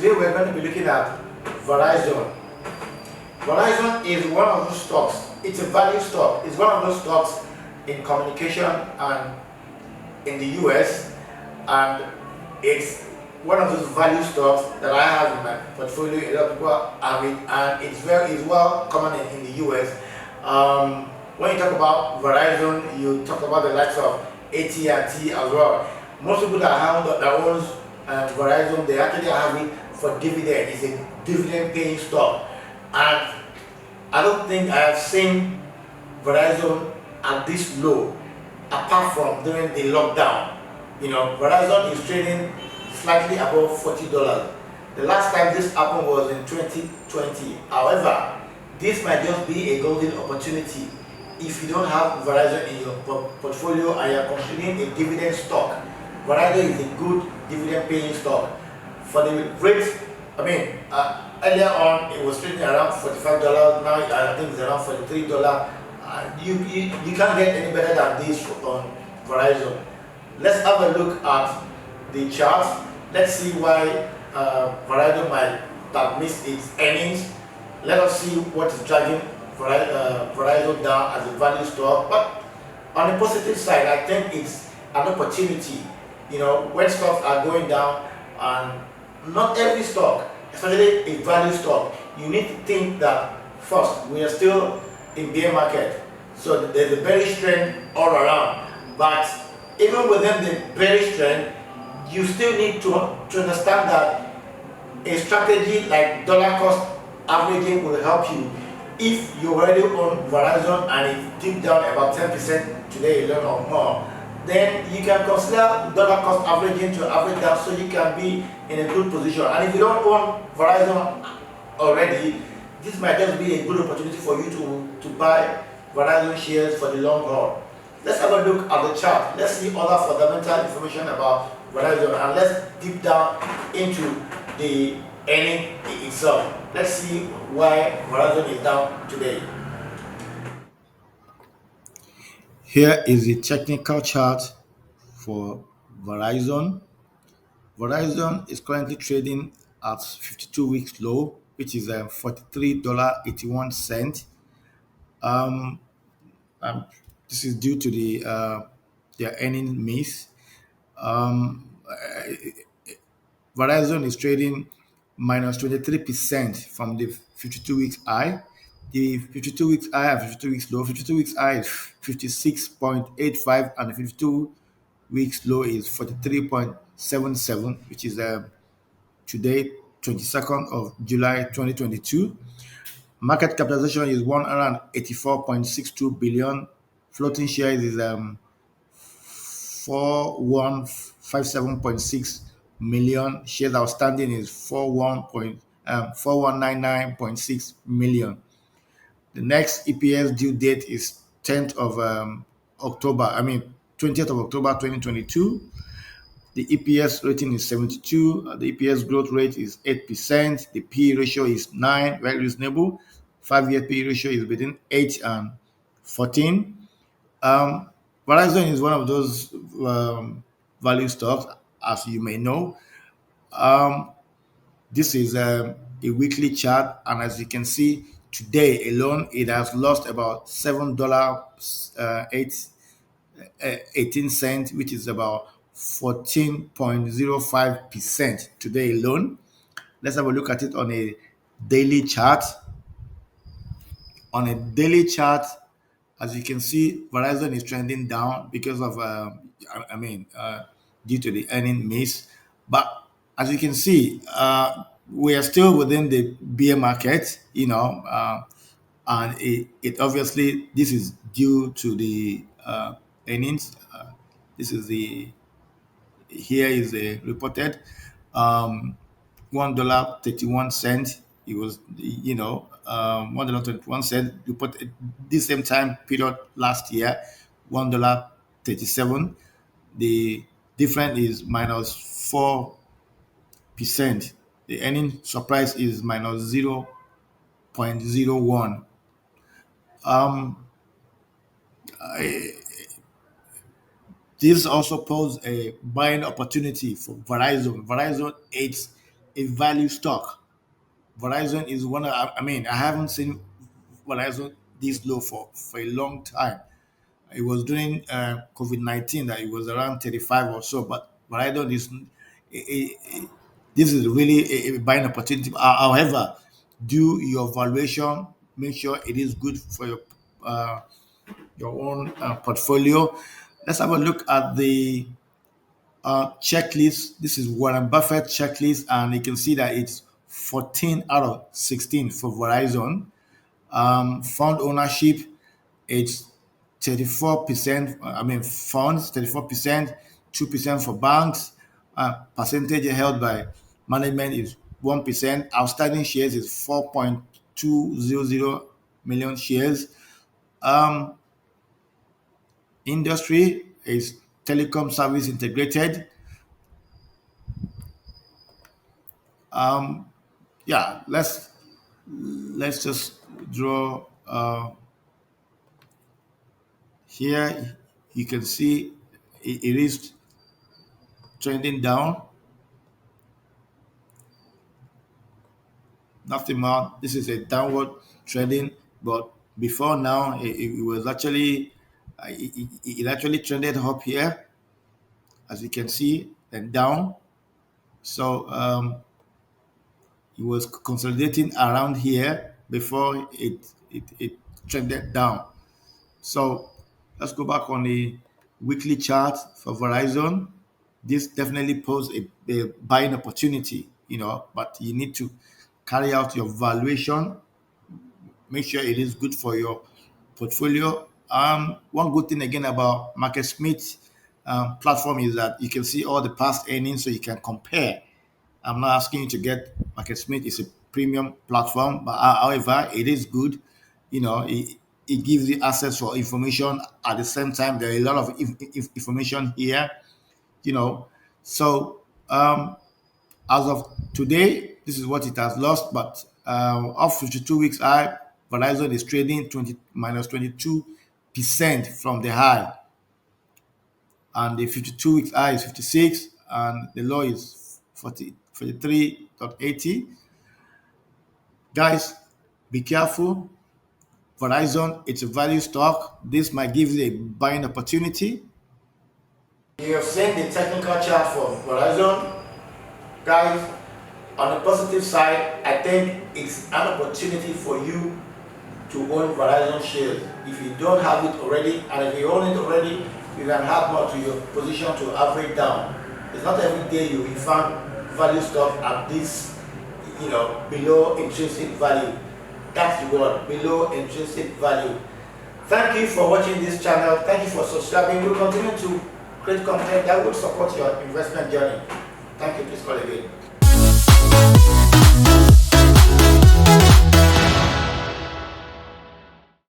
today we're going to be looking at Verizon. Verizon is one of those stocks. It's a value stock. It's one of those stocks in communication and in the US, and it's one of those value stocks that I have in my portfolio. A lot of people have it, and it's well common in the US. When you talk about Verizon, you talk about the likes of AT&T as well. Most people that owns Verizon, they actually have it for dividend. It's a dividend paying stock, and I don't think I have seen Verizon at this low apart from during the lockdown. Verizon is trading slightly above $40. The last time this happened was in 2020. However, this might just be a golden opportunity if you don't have Verizon in your portfolio and you're considering a dividend stock. Verizon is a good dividend paying stock. For the rate, earlier on it was trading around $45. Now I think it's around $43. You can't get any better than this on Verizon. Let's have a look at the chart. Let's see why Verizon might have missed its earnings. Let us see what is dragging Verizon down as a value stock. But on the positive side, I think it's an opportunity. When stocks are going down, and not every stock, especially a value stock, you need to think that first, we are still in bear market, so there's a bearish trend all around. But even within the bearish trend, you still need to understand that a strategy like dollar cost averaging will help you. If you already own Verizon and it dipped down about 10% today alone or more, then you can consider dollar cost averaging to average down, so you can be in a good position. And if you don't own Verizon already, this might just be a good opportunity for you to buy Verizon shares for the long haul. Let's have a look at the chart. Let's see other fundamental information about Verizon, and let's deep down into the earning itself. Let's see why Verizon is down today. Here is the technical chart for Verizon. Verizon is currently trading at 52 weeks low, which is $43.81. Um, um, this is due to their earning miss. Um, Verizon is trading minus 23% from the 52 weeks high. The 52 weeks high and 52 weeks low. 52 weeks high is 56.85, and the 52 weeks low is 43.77, which is today, 22nd of July 2022. Market capitalization is 184.62 billion. Floating shares is 4157.6 million. Shares outstanding is 4199.6 million. The next EPS due date is 10th of October. 20th of October 2022. The EPS rating is 72. The EPS growth rate is 8%. The P ratio is 9, very reasonable. 5-year P ratio is between 8 and 14. Verizon is one of those value stocks, as you may know. This is a weekly chart, and as you can see, today alone, it has lost about $7.18, which is about 14.05% today alone. Let's have a look at it on a daily chart. On a daily chart, as you can see, Verizon is trending down because of, due to the earning miss. But as you can see, we are still within the bear market, and it obviously, this is due to the earnings. This is the Here is a reported $1.31. It was, $1.31 reported this same time period last year, $1.37. The difference is minus 4%. The earning surprise is minus 0.01. This also poses a buying opportunity for Verizon. Verizon ate a value stock. Verizon is one of, I mean, I haven't seen Verizon this low for a long time. It was during COVID-19 that it was around 35 or so, but Verizon is, this is really a buying opportunity. However, do your valuation, make sure it is good for your own portfolio. Let's have a look at the checklist. This is Warren Buffett checklist, and you can see that it's 14 out of 16 for Verizon. Fund ownership, it's 34%. I mean, funds 34%, 2% for banks. Percentage held by management is 1%. Outstanding shares is 4.200 million shares. Um, Industry is telecom service integrated. Um, yeah, let's just draw here. You can see it is trending down. Nothing more. This is a downward trending, but before now, it was actually it actually trended up here, as you can see, and down. So it was consolidating around here before it trended down. So let's go back on the weekly chart for Verizon. This definitely poses a buying opportunity, but you need to carry out your valuation, make sure it is good for your portfolio. One good thing again about Market Smith platform is that you can see all the past earnings, so you can compare. I'm not asking you to get Market Smith. It's a premium platform, but however, it is good. It gives you access for information. At the same time, there are a lot of information here. You know, so as of today, this is what it has lost. But off 52 weeks high, Verizon is trading 22% from the high, and the 52 weeks high is 56, and the low is 43.80. Guys, be careful. Verizon, it's a value stock. This might give you a buying opportunity. You have seen the technical chart for Verizon. Guys, on the positive side, I think it's an opportunity for you to own Verizon shares. If you don't have it already, and if you own it already, you can add more to your position to average down. It's not every day you will find value stock at this, below intrinsic value. That's the word, below intrinsic value. Thank you for watching this channel. Thank you for subscribing. We'll continue to create content that will support your investment journey. Thank you. Please call again.